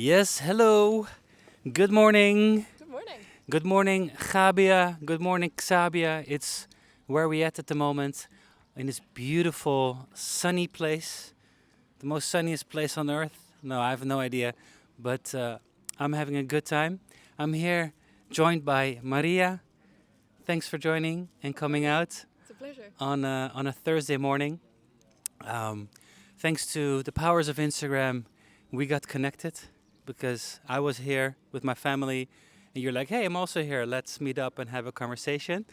Yes, hello. Good morning. Good morning. Good morning, Jávea. Good morning, Xabia. It's where we at the moment in this beautiful sunny place, the most sunniest place on earth. No, I have no idea, but I'm having a good time. I'm here joined by Maria. Thanks for joining and coming out It's a pleasure. on a Thursday morning. Um, Thanks to the powers of Instagram, we got connected because I was here with my family, and you're like, "Hey, I'm also here. Let's meet up and have a conversation."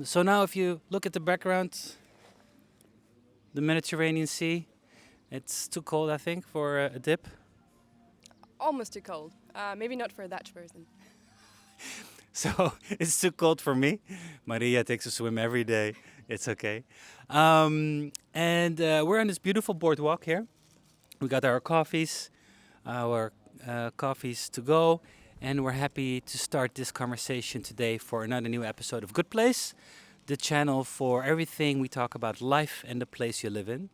So now, if you look at the background, the Mediterranean Sea, it's too cold, I think, for a dip. Almost too cold. Maybe not for a Dutch person. So it's too cold for me. Maria takes a swim every day. It's okay. And we're on this beautiful boardwalk here. We got our coffees to go, and we're happy to start this conversation today for another new episode of Good Place, the channel for everything we talk about life and the place you live in.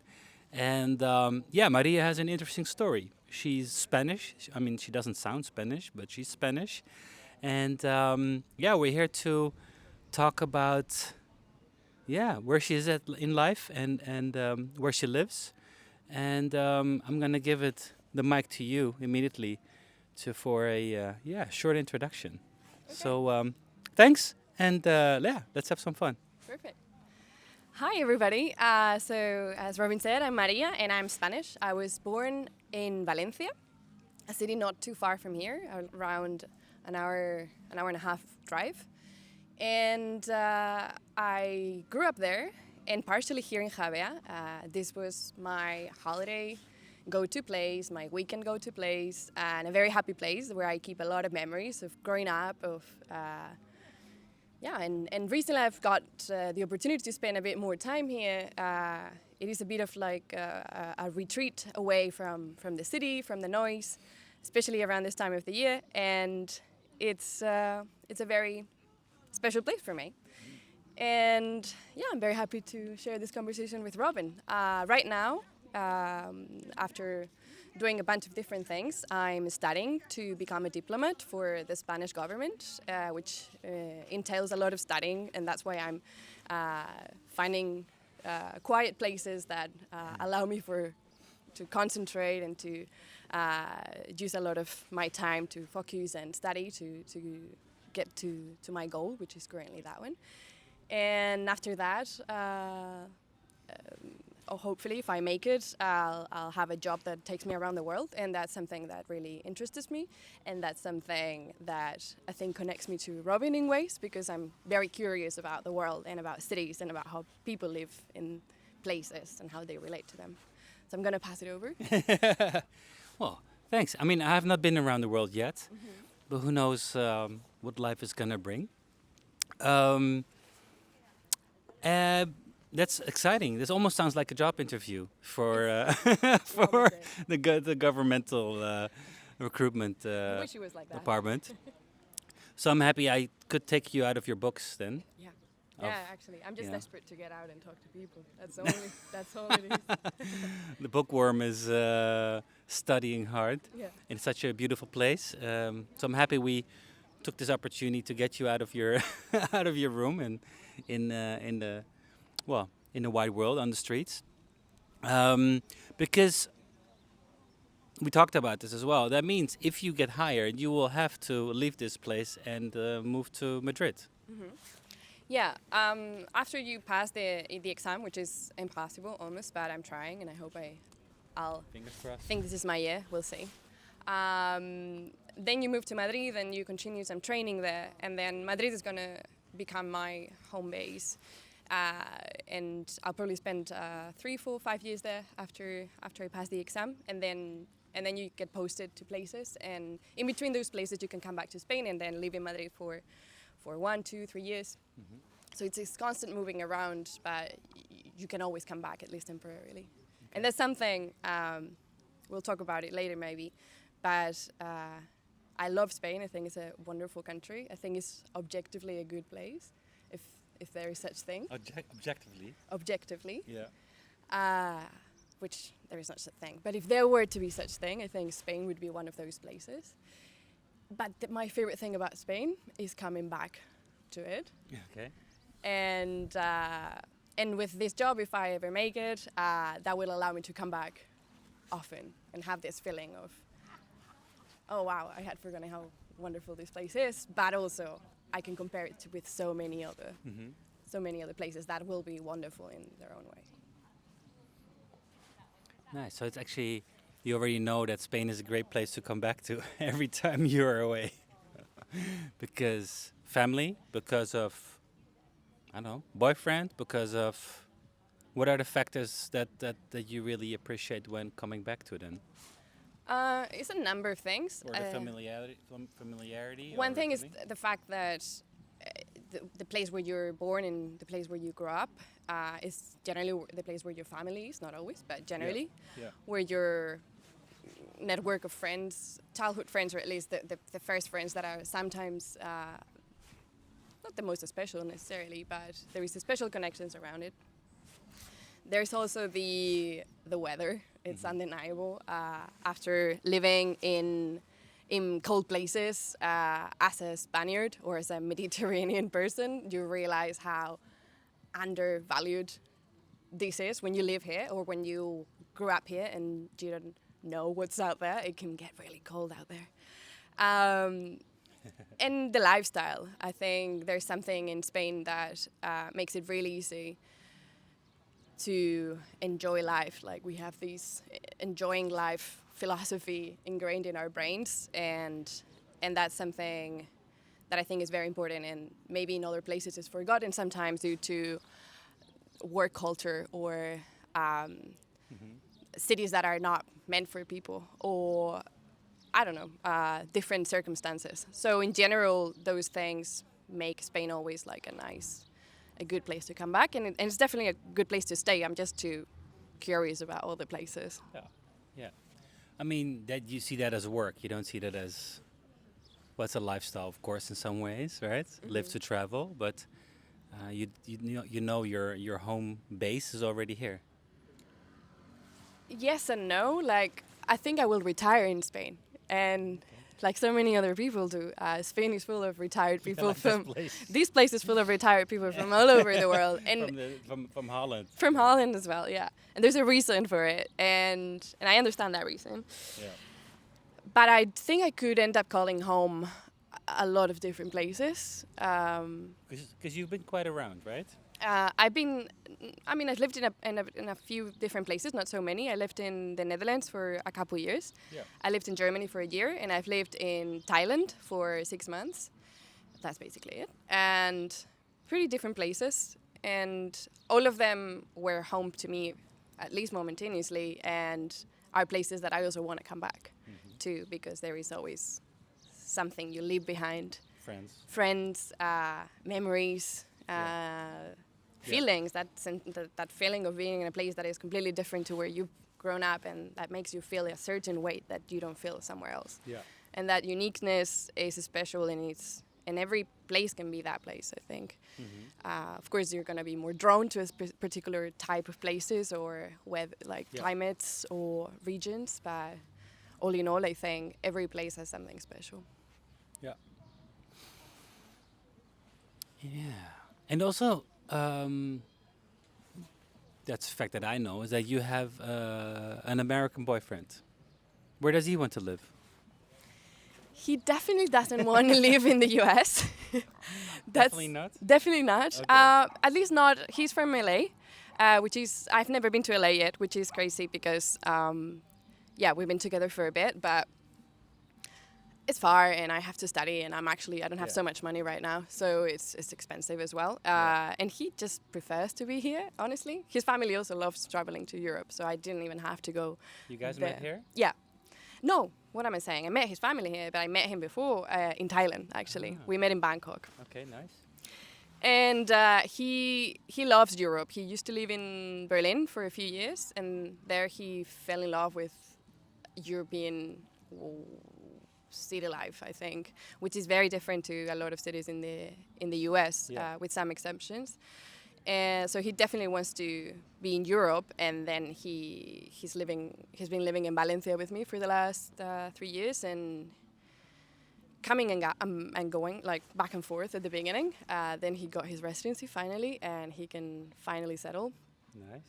And yeah, Maria has an interesting story. She's Spanish. I mean, she doesn't sound Spanish, but she's Spanish. And yeah, we're here to talk about where she is at in life and where she lives. And I'm gonna give the mic to you immediately for a short introduction. Okay. So thanks, and let's have some fun. Perfect. Hi, everybody. So, as Robin said, I'm Maria and I'm Spanish. I was born in Valencia, a city not too far from here, around an hour and a half drive. And I grew up there and partially here in Jávea. This was my holiday go-to place, my weekend go-to place, and a very happy place where I keep a lot of memories of growing up, and recently I've got the opportunity to spend a bit more time here. It is a bit of like a retreat away from the city, from the noise, especially around this time of the year, and it's a very special place for me. And yeah, I'm very happy to share this conversation with Robin. Right now, after doing a bunch of different things, I'm studying to become a diplomat for the Spanish government, which entails a lot of studying, and that's why I'm finding quiet places that allow me to concentrate and to use a lot of my time to focus and study to get to my goal, which is currently that one. And after that, hopefully, if I make it, I'll have a job that takes me around the world, and that's something that really interests me, and that's something that I think connects me to Robin in ways, because I'm very curious about the world and about cities and about how people live in places and how they relate to them. So I'm going to pass it over. Well, thanks. I mean, I have not been around the world yet, but who knows what life is gonna bring. Um, that's exciting. This almost sounds like a job interview for for the governmental recruitment I wish it was like that. department. So I'm happy I could take you out of your books then. Yeah. Of- Yeah, actually, I'm just yeah. desperate to get out and talk to people. That's all it is. The bookworm is studying hard Yeah. in such a beautiful place. So I'm happy we took this opportunity to get you out of your out of your room and in the wide world on the streets, because we talked about this as well. That means if you get hired, you will have to leave this place and move to Madrid. Yeah. After you pass the exam, which is impossible almost, but I'm trying, and I hope I'll Fingers crossed. think this is my year. We'll see. Then you move to Madrid, and you continue some training there, and then Madrid is gonna become my home base. And I'll probably spend 3, 4, 5 years there after I pass the exam, and then you get posted to places, and in between those places you can come back to Spain and then live in Madrid for 1, 2, 3 years. So it's this constant moving around, but you can always come back, at least temporarily. And that's something, we'll talk about it later maybe, but I love Spain. I think it's a wonderful country. I think it's objectively a good place, if there is such thing. Objectively. Objectively. Yeah. which there is not such thing. But if there were to be such thing, I think Spain would be one of those places. But my favorite thing about Spain is coming back to it. Okay. And with this job, if I ever make it, that will allow me to come back often and have this feeling of, oh wow, I had forgotten how wonderful this place is, but also I can compare it with so many other places that will be wonderful in their own way. Nice. So it's actually, you already know that Spain is a great place to come back to every time you are away. Because family, because of, I don't know, boyfriend, because of, what are the factors that you really appreciate when coming back to them? It's a number of things. Or the familiarity? One or thing is something? the fact that the place where you're born and the place where you grow up is generally the place where your family is, not always, but generally, where your network of friends, childhood friends, or at least the first friends that are sometimes not the most special necessarily, but there is a special connections around it. There's also the weather. It's undeniable. After living in cold places as a Spaniard or as a Mediterranean person, you realize how undervalued this is when you live here or when you grew up here and you don't know what's out there. It can get really cold out there. And the lifestyle. I think there's something in Spain that makes it really easy to enjoy life. Like we have this enjoying life philosophy ingrained in our brains, and that's something that I think is very important, and maybe in other places is forgotten sometimes due to work culture or cities that are not meant for people, or I don't know, different circumstances. So in general, those things make Spain always like a good place to come back, and it's definitely a good place to stay. I'm just too curious about all the places. Yeah. I mean, that you see that as work. You don't see that as, well, it's a lifestyle, of course, in some ways, right? Live to travel, but you know your home base is already here. Yes and no. Like I think I will retire in Spain, and like so many other people do. Spain is full of retired people this place is full of retired people from all over the world, and from Holland. From Holland as well, yeah. And there's a reason for it, and I understand that reason. Yeah. But I think I could end up calling home a lot of different places. Because you've been quite around, right? I've lived in a few different places, not so many. I lived in the Netherlands for a couple years. Yeah. I lived in Germany for a year, and I've lived in Thailand for 6 months. That's basically it. And pretty different places. And all of them were home to me, at least momentaneously, and are places that I also want to come back to, because there is always something you leave behind. Friends, memories, feelings, that feeling of being in a place that is completely different to where you've grown up, and that makes you feel a certain way that you don't feel somewhere else. Yeah. And that uniqueness is special, and every place can be that place, I think. Of course, you're going to be more drawn to a particular type of places or climates or regions, but all in all, I think every place has something special. Yeah. Yeah. And also, that's a fact that I know, is that you have an American boyfriend. Where does he want to live? He definitely doesn't want to live in the US. Definitely not? Definitely not. Okay. At least not. He's from LA, which is, I've never been to LA yet, which is crazy because, we've been together for a bit, but it's far and I have to study, and I don't have so much money right now, so it's expensive as well. And he just prefers to be here, honestly. His family also loves traveling to Europe, so I didn't even have to go. You guys there. met here? Yeah. No, what am I saying? I met his family here, but I met him before in Thailand, actually. We met in Bangkok. Okay, nice. And he loves Europe. He used to live in Berlin for a few years, and there he fell in love with European city life, I think, which is very different to a lot of cities in the US, with some exceptions. And so he definitely wants to be in Europe, and then he's been living in Valencia with me for the last 3 years, and coming and going like back and forth at the beginning. Then he got his residency finally, and he can finally settle. Nice.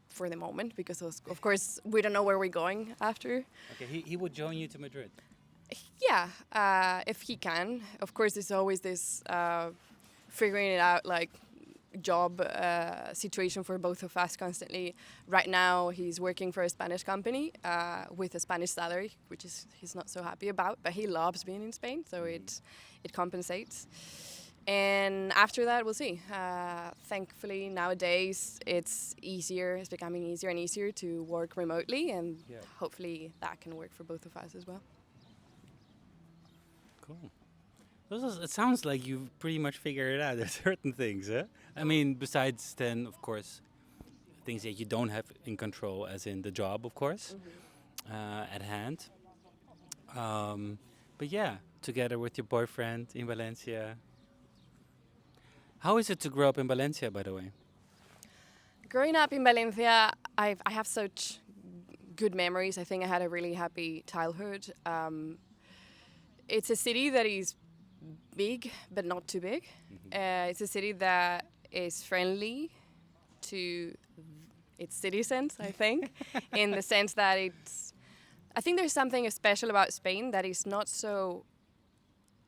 For the moment, because of course we don't know where we're going after. Okay, he would join you to Madrid. Yeah, if he can. Of course, there's always this figuring it out, like job situation for both of us constantly. Right now, he's working for a Spanish company with a Spanish salary, which he's not so happy about, but he loves being in Spain, so it compensates. And after that, we'll see. Thankfully, nowadays, it's becoming easier and easier to work remotely, and hopefully that can work for both of us as well. Cool. It sounds like you've pretty much figured it out. There's certain things, huh? I mean, besides then, of course, things that you don't have in control, as in the job, of course, at hand. But yeah, together with your boyfriend in Valencia. How is it to grow up in Valencia, by the way? Growing up in Valencia, I have such good memories. I think I had a really happy childhood. It's a city that is big, but not too big. It's a city that is friendly to its citizens, I think, in the sense that I think there's something special about Spain that is not so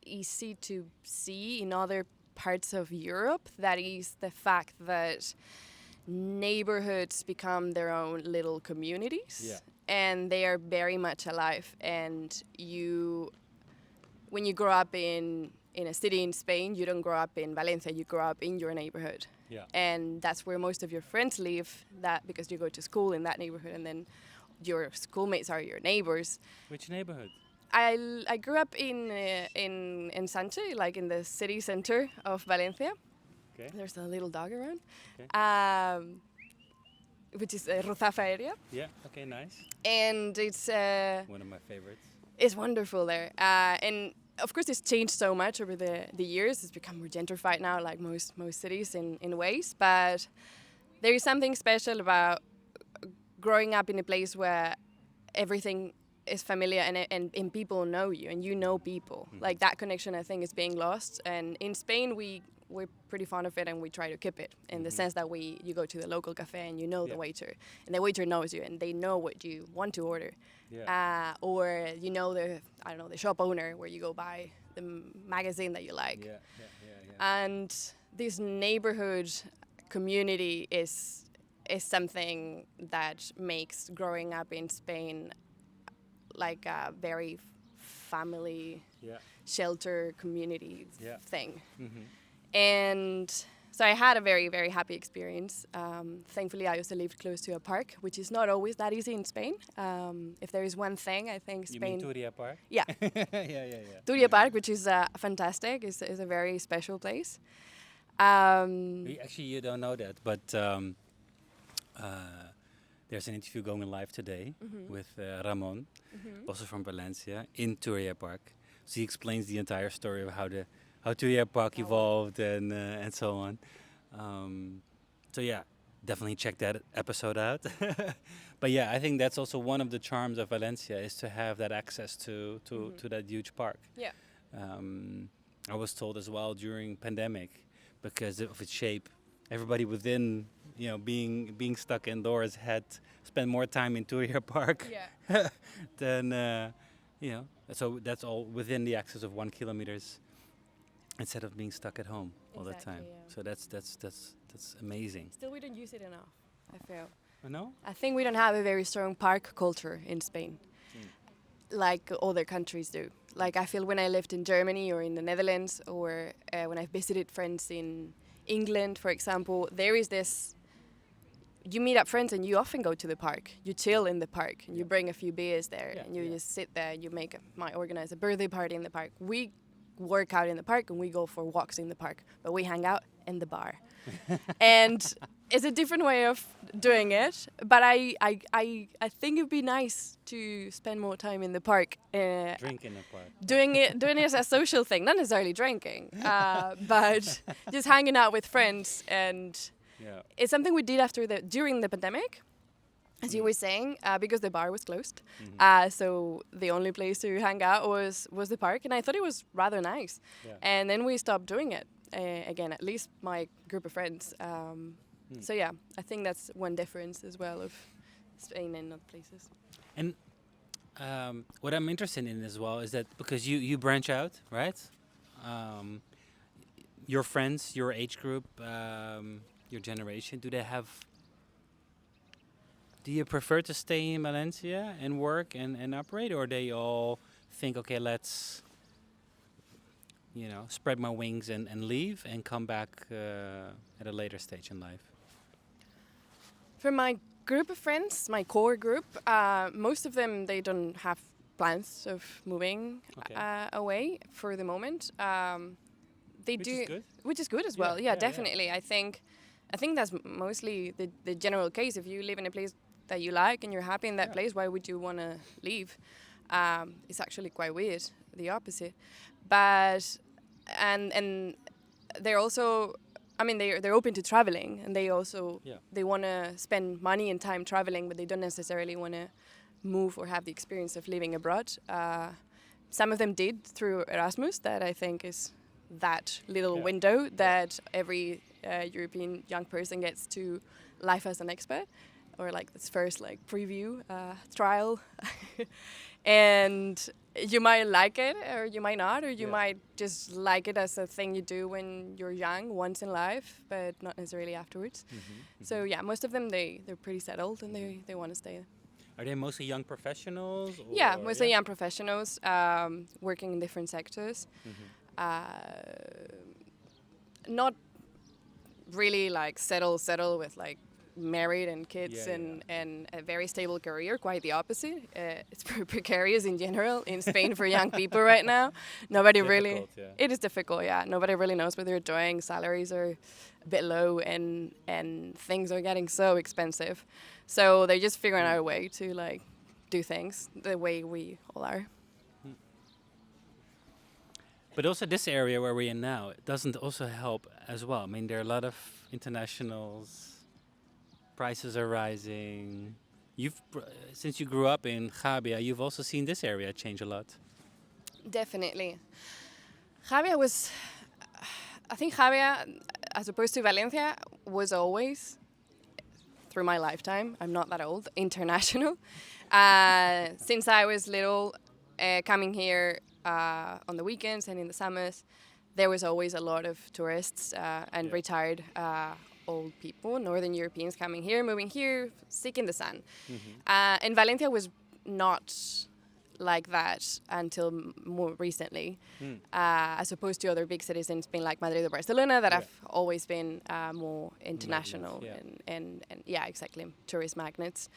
easy to see in other parts of Europe. That is the fact that neighborhoods become their own little communities, and they are very much alive. And when you grow up in a city in Spain, you don't grow up in Valencia, you grow up in your neighborhood. And that's where most of your friends live, that because you go to school in that neighborhood, and then your schoolmates are your neighbors. Which neighborhood? I grew up in Sánchez, like in the city center of Valencia. Okay. There's a little dog around, Okay. which is Ruzafa area. Yeah. Okay. Nice. And it's One of my favorites. it's wonderful there. And of course, it's changed so much over the years. It's become more gentrified now, like most cities in ways. But there is something special about growing up in a place where everything is familiar and people know you and you know people. Like that connection, I think, is being lost. And in Spain, we're pretty fond of it, and we try to keep it in the sense that you go to the local cafe and you know the waiter, and the waiter knows you and they know what you want to order. Or you know the shop owner where you go buy the magazine that you like. And this neighborhood community is something that makes growing up in Spain like a very family shelter community thing. And so I had a very, very happy experience. Thankfully, I also lived close to a park, which is not always that easy in Spain. If there is one thing, I think Spain... You mean Turia Park? Yeah. Turia Park, which is fantastic, is a very special place. Actually, you don't know that, but there's an interview going live today with Ramon, also from Valencia, in Turia Park. So he explains the entire story of how Turia Park evolved and so on. So yeah, definitely check that episode out. But yeah, I think that's also one of the charms of Valencia, is to have that access to that huge park. Yeah. I was told as well during pandemic, because of its shape, everybody within, being stuck indoors had spent more time in Turia Park than, so that's all within the access of 1 kilometer instead of being stuck at home all the time. Yeah. So that's amazing. Still, we don't use it enough, I feel. No? I think we don't have a very strong park culture in Spain, like other countries do. Like I feel when I lived in Germany or in the Netherlands, or when I visited friends in England, for example, there is this, you meet up friends and you often go to the park. You chill in the park and you bring a few beers there and you just sit there. You might organize a birthday party in the park. We work out in the park and we go for walks in the park, but we hang out in the bar. And it's a different way of doing it, but I think it'd be nice to spend more time in the park. Drink in the park. Doing it as a social thing, not necessarily drinking, but just hanging out with friends and Yeah. It's something we did during the pandemic, as you were saying, because the bar was closed. So the only place to hang out was the park, and I thought it was rather nice. Yeah. And then we stopped doing it again, at least my group of friends. So yeah, I think that's one difference as well of Spain and other places. And what I'm interested in as well is that because you branch out, right? Your friends, your age group, your generation, do you prefer to stay in Valencia and work and operate, or they all think, okay, let's, spread my wings and leave and come back at a later stage in life? For my group of friends, my core group, most of them, they don't have plans of moving away for the moment. They Which do, is good. which is good as Yeah, well. Yeah, yeah, definitely. I think that's mostly the general case. If you live in a place that you like and you're happy in that place, why would you want to leave? It's actually quite weird, the opposite. But and they're also, I mean, they're open to traveling, and they also they want to spend money and time traveling, but they don't necessarily want to move or have the experience of living abroad. Some of them did through Erasmus, that I think is that little window that every European young person gets to life as an expat, or like this first like preview trial. And you might like it, or you might not, or you might just like it as a thing you do when you're young, once in life, but not necessarily afterwards. So yeah, most of them, they're pretty settled, and they want to stay. Are they mostly young professionals? Yeah, mostly young professionals working in different sectors. Not really like settle with like married and kids and a very stable career. Quite the opposite. It's precarious in general in Spain for young people right now. Nobody really. It is difficult. Yeah, nobody really knows what they're doing. Salaries are a bit low, and things are getting so expensive. So they're just figuring out a way to like do things the way we all are. But also this area where we're in now, it doesn't also help as well. I mean, there are a lot of internationals. Prices are rising. Since you grew up in Jávea, you've also seen this area change a lot. Definitely. I think Jávea, as opposed to Valencia, was always, through my lifetime, I'm not that old, international. Since I was little, coming here on the weekends and in the summers, there was always a lot of tourists and retired old people, Northern Europeans coming here, moving here, seeking the sun. And Valencia was not like that until more recently, as opposed to other big cities in Spain like Madrid or Barcelona that have always been more international and exactly, tourist magnets.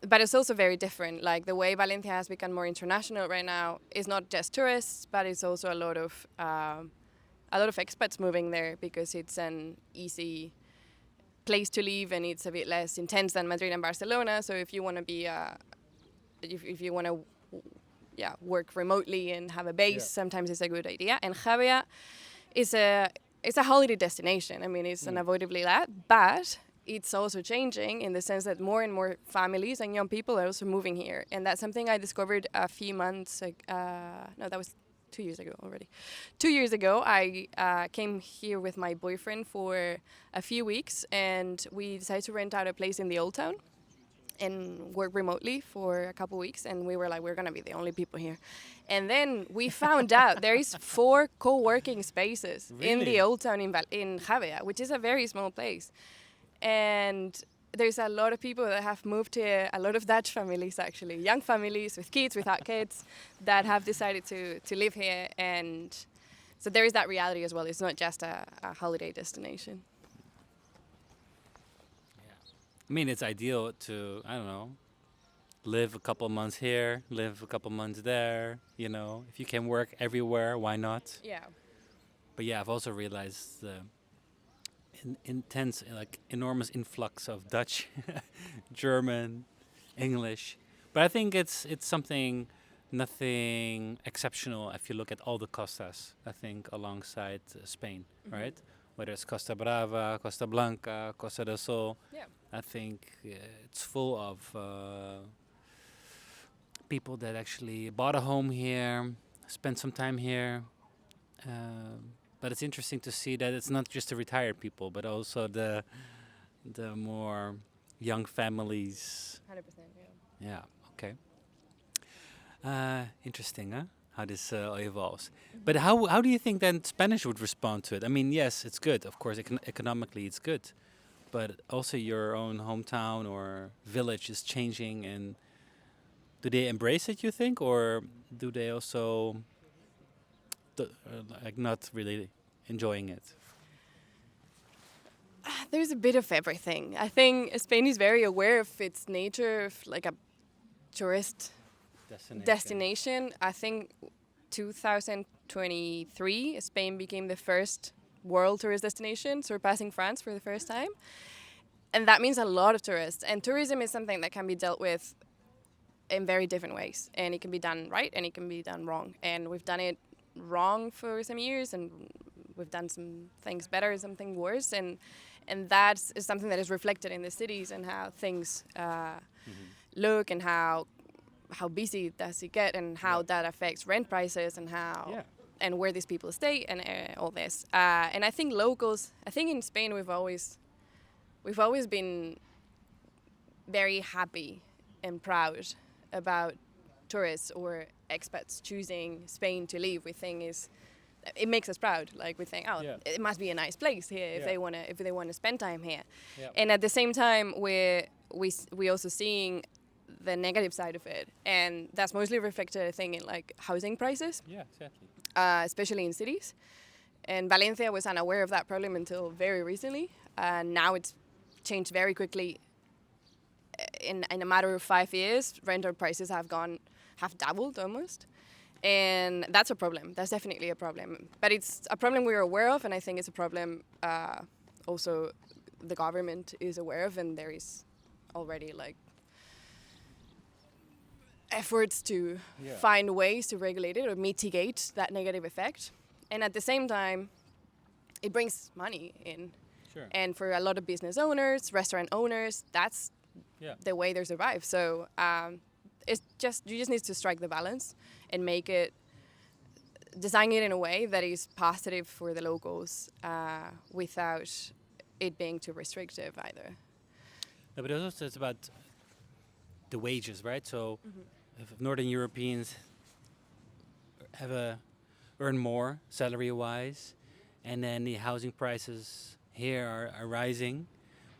But it's also very different. Like the way Valencia has become more international right now is not just tourists, but it's also a lot of expats moving there because it's an easy place to live and it's a bit less intense than Madrid and Barcelona. So if you want to be, if you want to, work remotely and have a base, sometimes it's a good idea. And Jávea is a holiday destination. I mean, it's unavoidably that, but it's also changing in the sense that more and more families and young people are also moving here. And that's something I discovered a few months ago. No, that was 2 years ago already. 2 years ago, I came here with my boyfriend for a few weeks, and we decided to rent out a place in the Old Town and work remotely for a couple weeks. And we were like, we're going to be the only people here. And then we found out there is 4 co-working spaces in the Old Town in Jávea, which is a very small place. And there's a lot of people that have moved here, a lot of Dutch families actually, young families with kids, without kids, that have decided to live here. And so there is that reality as well. It's not just a holiday destination. Yeah. I mean, it's ideal to, I don't know, live a couple months here, live a couple months there, If you can work everywhere, why not? Yeah. But yeah, I've also realized the intense, enormous influx of Dutch, German, English. But I think it's nothing exceptional if you look at all the costas, I think, alongside Spain, right? whether it's Costa Brava, Costa Blanca, Costa del Sol. Yeah. I think it's full of people that actually bought a home here, spent some time here. But it's interesting to see that it's not just the retired people, but also the more young families. 100%, yeah. Yeah. Okay. Interesting, huh? How this evolves. But how do you think then Spanish would respond to it? I mean, yes, it's good. Of course, economically, it's good. But also your own hometown or village is changing, and do they embrace it, you think, or do they also like not really enjoying it? There's a bit of everything. I think Spain is very aware of its nature of like a tourist destination. I think 2023, Spain became the first world tourist destination, surpassing France for the first time. And that means a lot of tourists. And tourism is something that can be dealt with in very different ways. And it can be done right and it can be done wrong. And we've done it wrong for some years, and we've done some things better, something worse. And that is something that is reflected in the cities and how things look, and how busy does it get, and how that affects rent prices, and how and where these people stay, and all this. And I think locals, I think in Spain we've always been very happy and proud about tourists or expats choosing Spain to live. We think it makes us proud. Like we think, it must be a nice place here if they wanna spend time here. Yeah. And at the same time, we also seeing the negative side of it, and that's mostly reflected, I think, in like housing prices. Yeah, exactly. Especially in cities. And Valencia was unaware of that problem until very recently. Now it's changed very quickly. In a matter of 5 years, rental prices have doubled almost. And that's a problem. That's definitely a problem. But it's a problem we're aware of, and I think it's a problem also the government is aware of, and there is already like efforts to find ways to regulate it or mitigate that negative effect. And at the same time, it brings money in. Sure. And for a lot of business owners, restaurant owners, that's the way they survive. So you just need to strike the balance and design it in a way that is positive for the locals without it being too restrictive either. No, but also it's about the wages, right? So if Northern Europeans earn more salary-wise, and then the housing prices here are rising,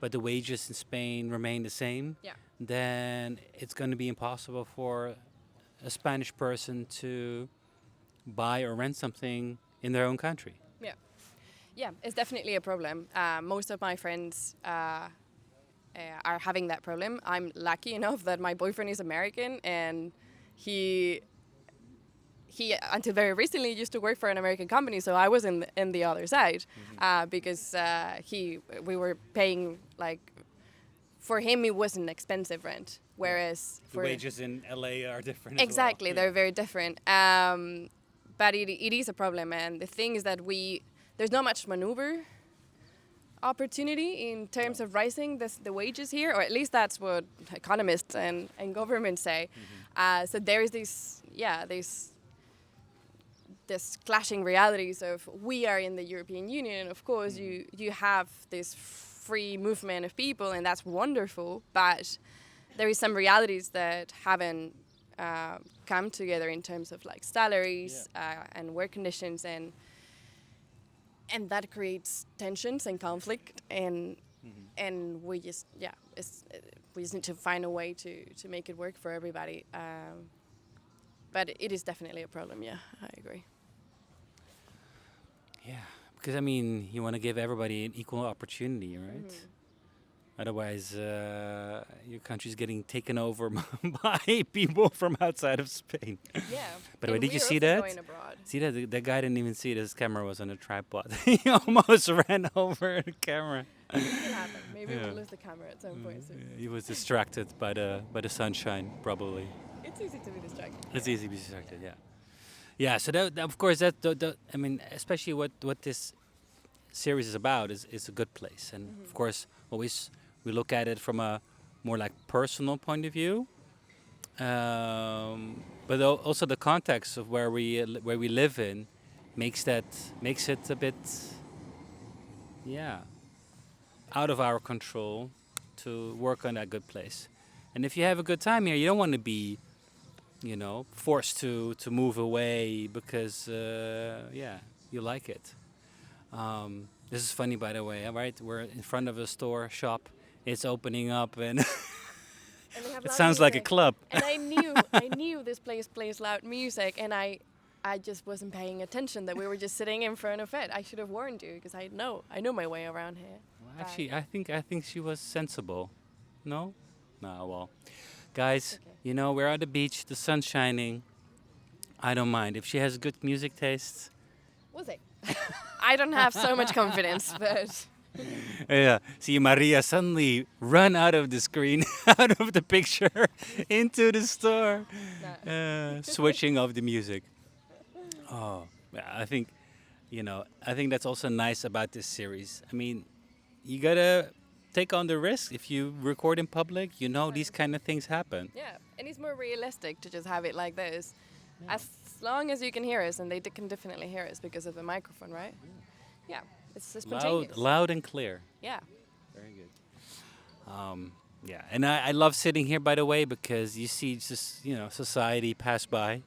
but the wages in Spain remain the same, then it's going to be impossible for a Spanish person to buy or rent something in their own country. Yeah, it's definitely a problem. Most of my friends are having that problem. I'm lucky enough that my boyfriend is American, and he until very recently used to work for an American company, so I was in the other side because we were paying, like, for him it wasn't expensive rent, whereas the wages in LA are different. Exactly, as well. They're very different. But it is a problem, and the thing is that there's not much maneuver opportunity in terms of rising the wages here, or at least that's what economists and government say. So there is this clashing realities of we are in the European Union, and of course you have this free movement of people, and that's wonderful, but there is some realities that haven't come together in terms of like salaries and work conditions, and that creates tensions and conflict, and we just need to find a way to make it work for everybody. But it is definitely a problem. Yeah, I agree. Yeah, because I mean, you want to give everybody an equal opportunity, right? Otherwise, your country's getting taken over by people from outside of Spain. Yeah. By the way, did you see that? See that? That guy didn't even see it. His camera was on a tripod. He almost ran over the camera. It can happen. Maybe we'll lose the camera at some point soon. He was distracted by the sunshine, probably. It's easy to be distracted. It's easy to be distracted, yeah. Yeah, so that of course, I mean, especially what this series is about is a good place, and of course, always we look at it from a more like personal point of view, but also the context of where we live in makes it a bit, yeah, out of our control to work on that good place. And if you have a good time here, you don't want to be, forced to move away because, you like it. This is funny, by the way, right? We're in front of a shop. It's opening up, and And they have it loud sounds like a music. club. And I knew this place plays loud music, and I just wasn't paying attention that we were just sitting in front of it. I should have warned you because I know my way around here. Well, actually, I think she was sensible. No? No, well. Guys, Okay. we're at the beach, the sun's shining. I don't mind. If she has good music taste. Was it? I don't have so much confidence, but Yeah. See Maria suddenly run out of the screen, out of the picture, into the store, switching off the music. Oh, yeah, I think that's also nice about this series. I mean, you gotta take on the risk. If you record in public, these kind of things happen. yeah, and it's more realistic to just have it like this. As long as you can hear us, and they can definitely hear us because of the microphone, right? Yeah, it's spontaneous. Loud and clear. Yeah. Very good. Yeah, and I love sitting here, by the way, because you see just, society pass by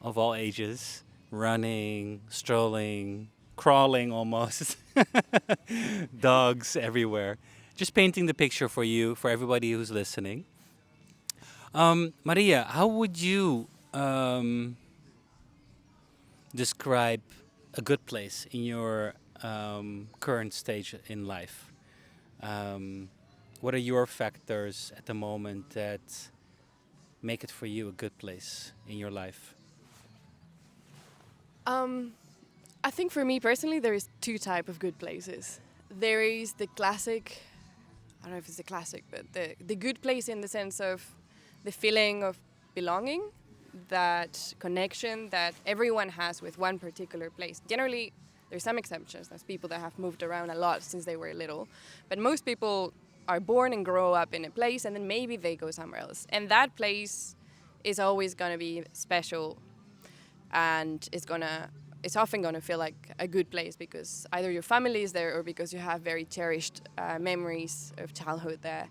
of all ages, running, strolling, crawling almost, dogs everywhere. Just painting the picture for you, for everybody who's listening. Maria, how would you describe a good place in your current stage in life? What are your factors at the moment that make it for you a good place in your life? I think for me personally, there is two type of good places. There is the classic. I don't know if it's the classic, but the good place in the sense of the feeling of belonging, that connection that everyone has with one particular place. Generally, there's some exceptions. There's people that have moved around a lot since they were little, but most people are born and grow up in a place, and then maybe they go somewhere else. And that place is always going to be special, and it's often going to feel like a good place because either your family is there or because you have very cherished memories of childhood there.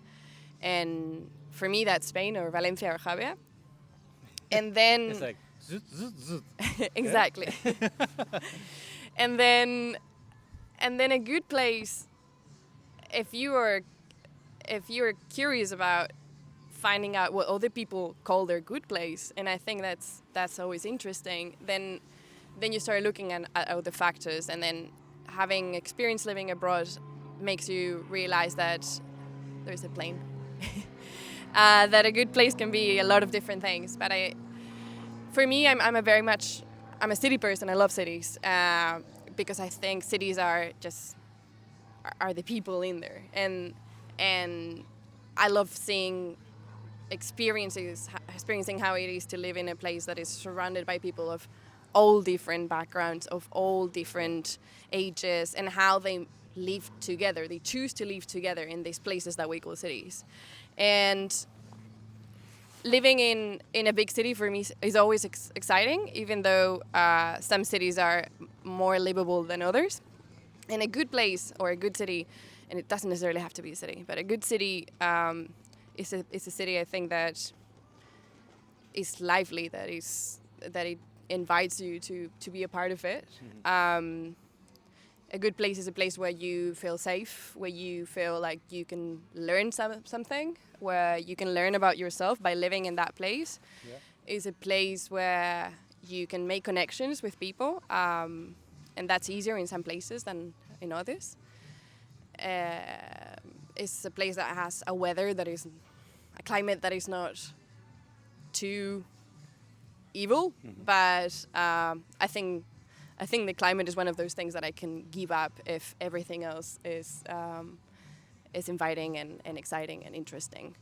And for me, that's Spain or Valencia or Jávea. And then It's like zoot, zoot, zoot. exactly. and then a good place, if you're curious about finding out what other people call their good place, and I think that's always interesting, then you start looking at other factors, and then having experience living abroad makes you realize that there's a plane. That a good place can be a lot of different things. But for me, I'm a city person. I love cities because I think cities are the people in there, and I love experiencing how it is to live in a place that is surrounded by people of all different backgrounds, of all different ages, and how they live together. They choose to live together in these places that we call cities. And living in a big city for me is always exciting, even though some cities are more livable than others. And a good place or a good city, and it doesn't necessarily have to be a city, but a good city is a city, I think, that is lively, that it invites you to be a part of it. Mm-hmm. A good place is a place where you feel safe, where you feel like you can learn something, where you can learn about yourself by living in that place. Yeah. It's a place where you can make connections with people, and that's easier in some places than in others. It's a place that has a climate that is not too evil, mm-hmm. But I think the climate is one of those things that I can give up if everything else is inviting and exciting and interesting.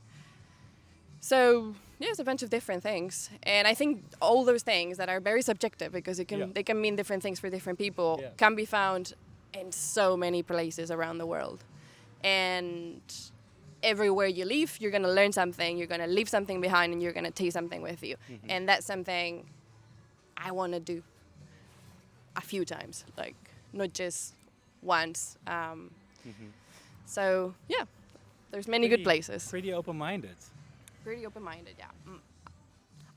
So yeah, it's a bunch of different things, and I think all those things that are very subjective because they can mean different things for different people, yeah. Can be found in so many places around the world. And everywhere you leave, you're going to learn something, you're going to leave something behind, and you're going to take something with you. And that's something I want to do a few times, like not just once. So, yeah, there's many good places. Pretty open-minded. Pretty open-minded, yeah.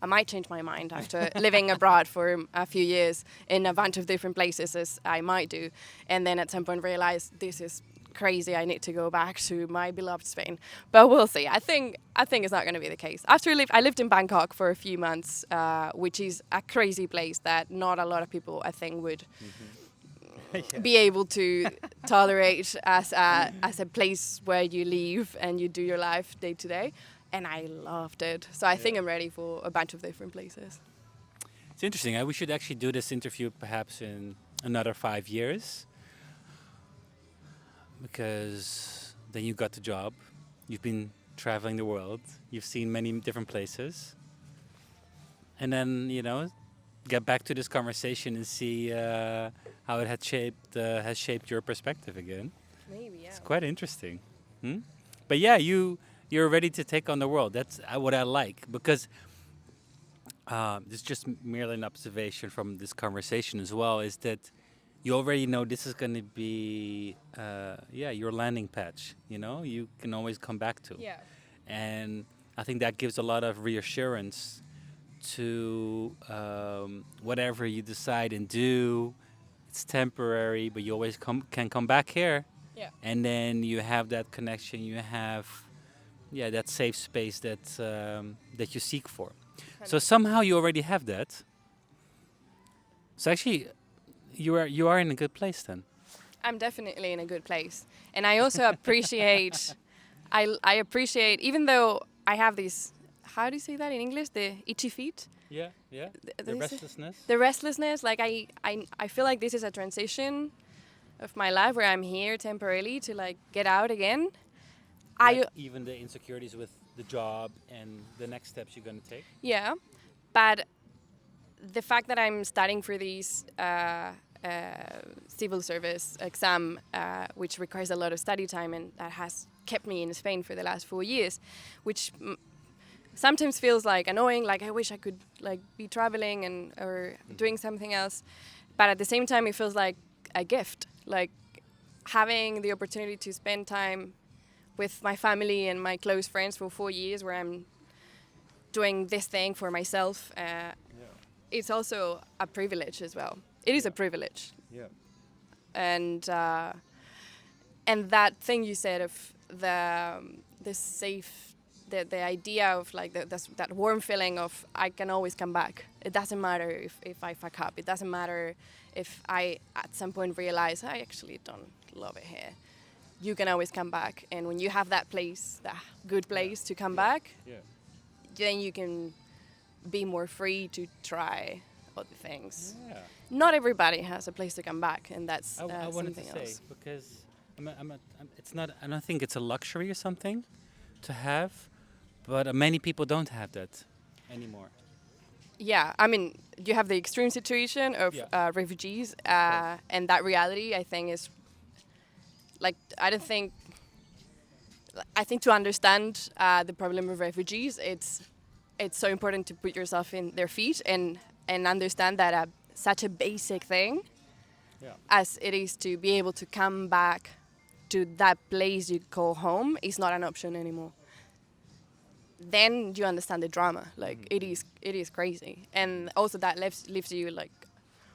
I might change my mind after living abroad for a few years in a bunch of different places, as I might do, and then at some point realize this is crazy. I need to go back to my beloved Spain, but we'll see. I think it's not going to be the case. I lived in Bangkok for a few months, which is a crazy place that not a lot of people, I think, would be able to tolerate as a place where you live and you do your life day to day. And I loved it. So I think I'm ready for a bunch of different places. It's interesting. We should actually do this interview perhaps in another 5 years. Because then you got the job. You've been traveling the world. You've seen many different places. And then, get back to this conversation and see how it has shaped your perspective again. Maybe, yeah. It's quite interesting. But yeah, you're ready to take on the world. That's what I like, because it's just merely an observation from this conversation as well, is that you already know this is going to be your landing patch, you can always come back to. Yeah. And I think that gives a lot of reassurance to whatever you decide and do. It's temporary, but you always can come back here. Yeah. And then you have that connection, you have that safe space that you seek for. So somehow you already have that. So actually, you are in a good place then. I'm definitely in a good place, and I also appreciate. I appreciate, even though I have these. How do you say that in English? The itchy feet. Yeah. The restlessness. The restlessness. Like I feel like this is a transition of my life where I'm here temporarily to like get out again. Even the insecurities with the job and the next steps you're going to take. Yeah, but the fact that I'm studying for these civil service exam, which requires a lot of study time, and that has kept me in Spain for the last 4 years, which sometimes feels like annoying. Like I wish I could like be traveling or doing something else, but at the same time, it feels like a gift. Like having the opportunity to spend time with my family and my close friends for 4 years, where I'm doing this thing for myself. It's also a privilege as well. It is a privilege. Yeah. And that thing you said of the safe, the idea of like that warm feeling of I can always come back. It doesn't matter if I fuck up. It doesn't matter if I at some point realize I actually don't love it here. You can always come back, and when you have that place, that good place to come back, then you can be more free to try other things. Yeah. Not everybody has a place to come back, and that's I wanted to something say, else. because it's not. I don't think it's a luxury or something to have, but many people don't have that anymore. Yeah, I mean, you have the extreme situation of refugees, and that reality, I think, is like I think to understand the problem of refugees, it's so important to put yourself in their feet and understand that such a basic thing as it is to be able to come back to that place you call home is not an option anymore. Then you understand the drama. Like it is crazy, and also that leaves you like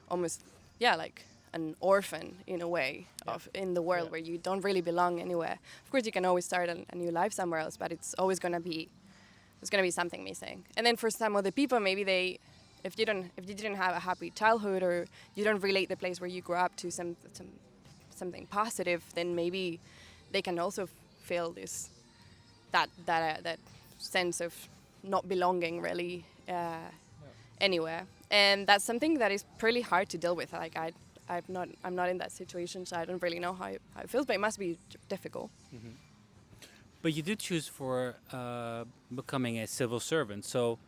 almost like an orphan in a way in the world where you don't really belong anywhere. Of course, you can always start a new life somewhere else, but it's always there's gonna be something missing. And then for some other people, maybe if you didn't have a happy childhood, or you don't relate the place where you grew up to something positive, then maybe they can also feel that sense of not belonging really anywhere. And that's something that is pretty hard to deal with. Like I'm not in that situation, so I don't really know how it feels, but it must be difficult. Mm-hmm. But you did choose for becoming a civil servant, so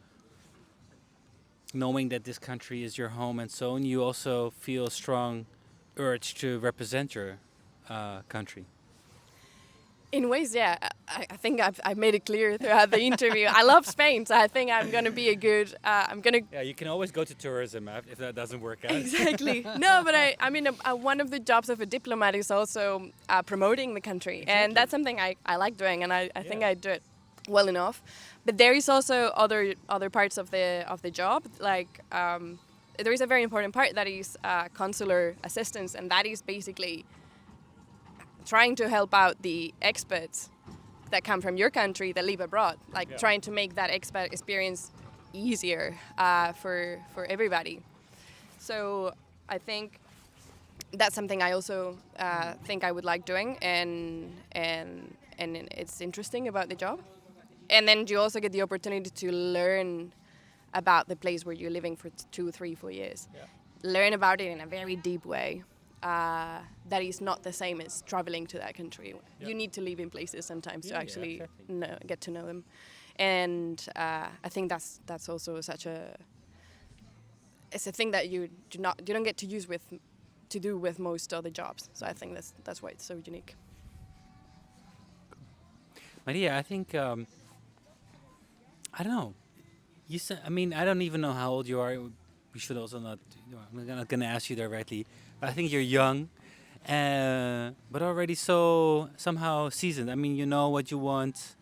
knowing that this country is your home and so on, you also feel a strong urge to represent your country? In ways, yeah. I think I've made it clear throughout the interview. I love Spain, so I think I'm going to be a good. I'm going to. Yeah, you can always go to tourism if that doesn't work out. Exactly. No, but I mean, one of the jobs of a diplomat is also promoting the country, Exactly. and that's something I like doing, and I think Yeah. I do it well enough. But there is also other parts of the job, like there is a very important part that is consular assistance, and that is basically trying to help out the expats that come from your country that live abroad, like Yeah. trying to make that expat experience easier for everybody. So I think that's something I also think I would like doing, and it's interesting about the job. And then you also get the opportunity to learn about the place where you're living for 2, 3, 4 years. Yeah. Learn about it in a very deep way. That is not the same as traveling to that country. Yeah. You need to live in places sometimes to Yeah, actually exactly. get to know them, and I think that's also such a. It's a thing that you don't get to do with most other jobs. So I think that's why it's so unique. Maria, I think I don't know. You said, I mean, I don't even know how old you are. We should also not. I'm not gonna ask you directly, but I think you're young, but already so somehow seasoned. I mean, you know what you want.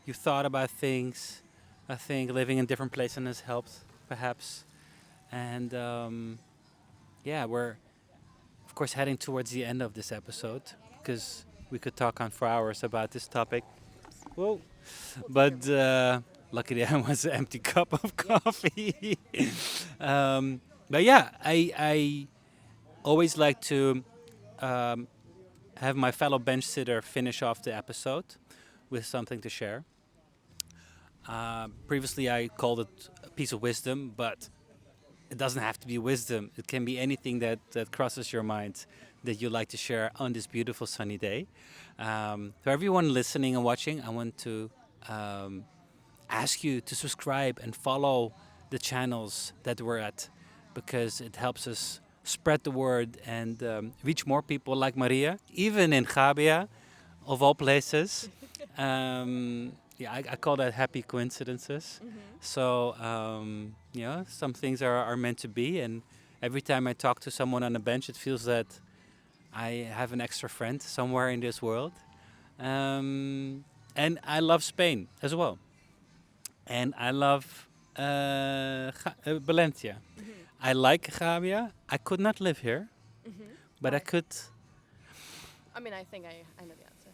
You've thought about things. I think living in different places has helped, perhaps. And yeah, we're of course heading towards the end of this episode because we could talk on for hours about this topic. Whoa. But luckily, I was an empty cup of coffee. But yeah, I always like to have my fellow bench sitter finish off the episode with something to share. Previously, I called it a piece of wisdom, but it doesn't have to be wisdom. It can be anything that crosses your mind that you like to share on this beautiful sunny day. For everyone listening and watching, I want to ask you to subscribe and follow the channels that we're at, because it helps us spread the word and reach more people like Maria, even in Jávea, of all places. Yeah, I call that happy coincidences. So, some things are meant to be. And every time I talk to someone on a bench, it feels that I have an extra friend somewhere in this world. And I love Spain as well. And I love Valencia. I like Jávea. I could not live here, but I could. I mean, I think I know the answer.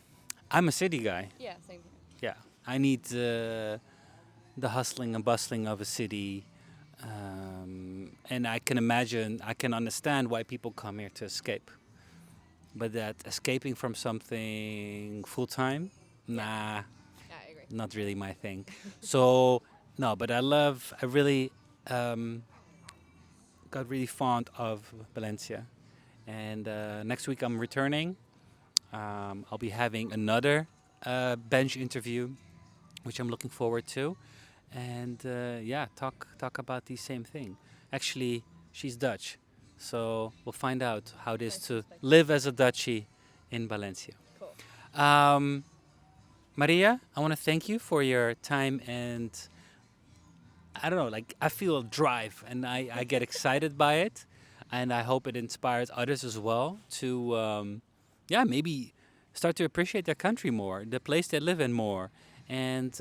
I'm a city guy. Yeah, same. Yeah, I need the hustling and bustling of a city, and I can understand why people come here to escape. But that escaping from something full time, nah, Yeah, I agree. not really my thing. So no, but I really got really fond of Valencia, and next week I'm returning. I'll be having another bench interview, which I'm looking forward to, and talk about the same thing. Actually, she's Dutch, so we'll find out how it is to live as a Dutchie in Valencia. Cool. Maria, I want to thank you for your time, and I don't know, like I feel a drive, and I get excited by it, and I hope it inspires others as well to maybe start to appreciate their country more, the place they live in more, and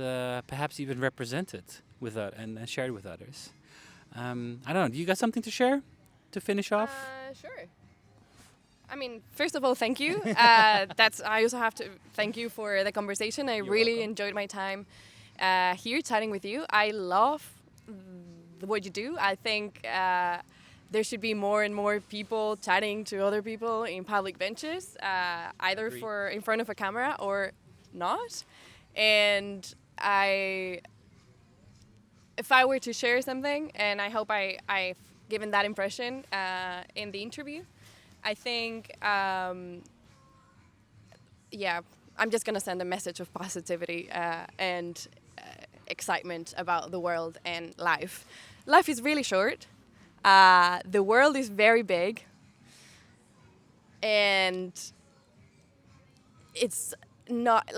perhaps even represent it with and share it with others. I don't know. Do you got something to share to finish off? Sure. I mean, first of all, thank you. I also have to thank you for the conversation. I really welcome. enjoyed my time here chatting with you. I love what you do. I think there should be more and more people chatting to other people in public benches, either Agreed. in front of a camera or not. And if I were to share something, and I hope I've given that impression in the interview, I think, I'm just going to send a message of positivity and excitement about the world and life. Life is really short. The world is very big. and it's not.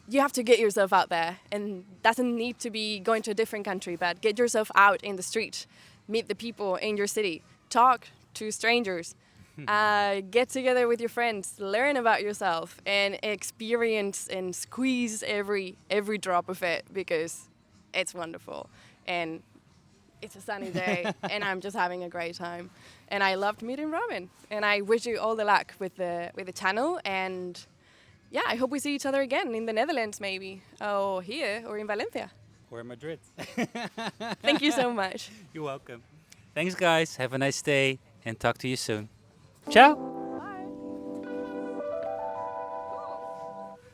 You have to get yourself out there, and doesn't need to be going to a different country, but get yourself out in the street, meet the people in your city, talk to strangers, get together with your friends, learn about yourself, and experience and squeeze every drop of it, because it's wonderful and it's a sunny day and I'm just having a great time. And I loved meeting Robin, and I wish you all the luck with the channel. And yeah, I hope we see each other again in the Netherlands, maybe, or here, or in Valencia. Or in Madrid. Thank you so much. You're welcome. Thanks, guys. Have a nice day and talk to you soon. Ciao.